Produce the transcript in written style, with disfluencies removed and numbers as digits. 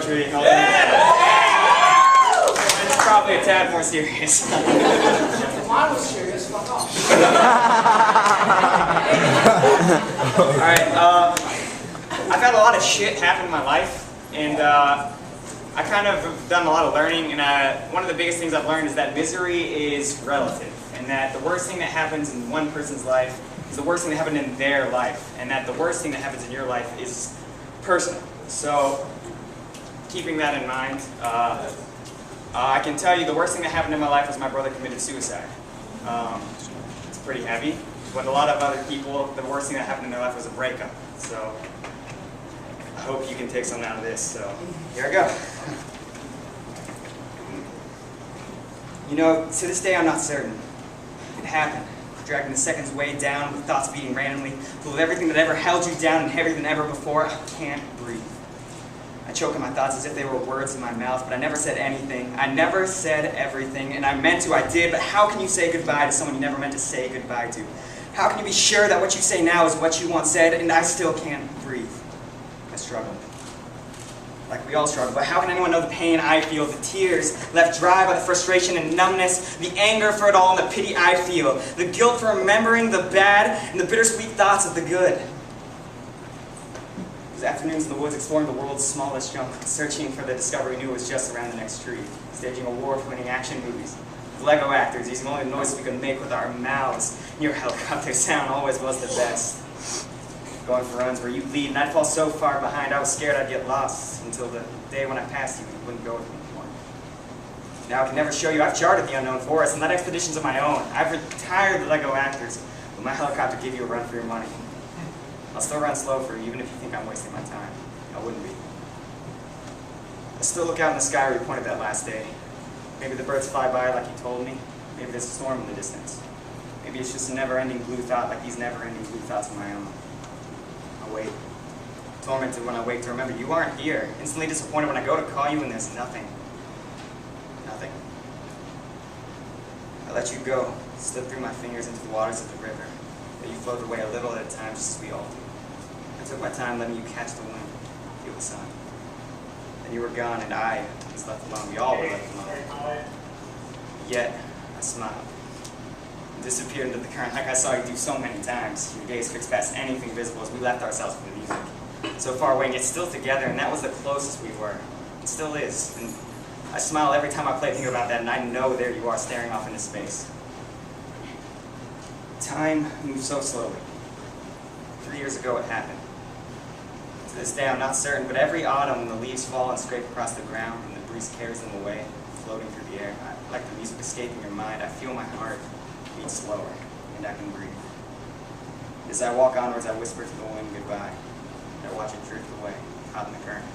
poetry. It's probably a tad more serious. Mine was serious, fuck off. Alright, I've had a lot of shit happen in my life, and I kind of have done a lot of learning, and one of the biggest things I've learned is that misery is relative, and that the worst thing that happens in one person's life is the worst thing that happened in their life, and that the worst thing that happens in your life is personal. So, keeping that in mind, I can tell you the worst thing that happened in my life was my brother committed suicide. It's pretty heavy, but a lot of other people, the worst thing that happened in their life was a breakup. So, I hope you can take something out of this. So, here I go. You know, to this day I'm not certain. It happened. Dragging the seconds way down with thoughts beating randomly, full of everything that ever held you down and heavier than ever before. I can't breathe. I choke on my thoughts as if they were words in my mouth, but I never said anything. I never said everything, and I meant to, I did, but how can you say goodbye to someone you never meant to say goodbye to? How can you be sure that what you say now is what you once said, and I still can't breathe? I struggle. Like we all struggle, but how can anyone know the pain I feel, the tears left dry by the frustration and numbness, the anger for it all and the pity I feel, the guilt for remembering the bad and the bittersweet thoughts of the good. Those afternoons in the woods exploring the world's smallest jungle, searching for the discovery we knew was just around the next tree, staging award-winning action movies, with Lego actors, using only the noises we could make with our mouths. Your helicopter sound always was the best. Going for runs where you'd lead, and I'd fall so far behind I was scared I'd get lost, until the day when I passed you and you wouldn't go with me anymore. Now I can never show you I've charted the unknown forest and led expeditions of my own. I've retired the Lego actors, but my helicopter gave you a run for your money. I'll still run slow for you, even if you think I'm wasting my time. I wouldn't be. I still look out in the sky where you pointed that last day. Maybe the birds fly by like you told me. Maybe there's a storm in the distance. Maybe it's just a never-ending blue thought like these never-ending blue thoughts of my own. I wait. Tormented when I wake to remember you aren't here. Instantly disappointed when I go to call you and there's nothing. Nothing. I let you go, slip through my fingers into the waters of the river. But you float away a little at a time, just as we all do. I took my time letting you catch the wind, feel the sun. Then you were gone and I was left alone. We all were left alone. Yet, I smiled. Disappeared into the current like I saw you do so many times. Your gaze fixed past anything visible as we left ourselves for the music. So far away and yet still together, and that was the closest we were. It still is. And I smile every time I play thinking about that, and I know there you are staring off into space. Time moves so slowly. 3 years ago it happened. To this day I'm not certain, but every autumn when the leaves fall and scrape across the ground and the breeze carries them away, floating through the air, like the music escaping your mind, I feel my heart beat slower, and I can breathe. As I walk onwards, I whisper to the wind goodbye, and I watch it drift away, caught in the current.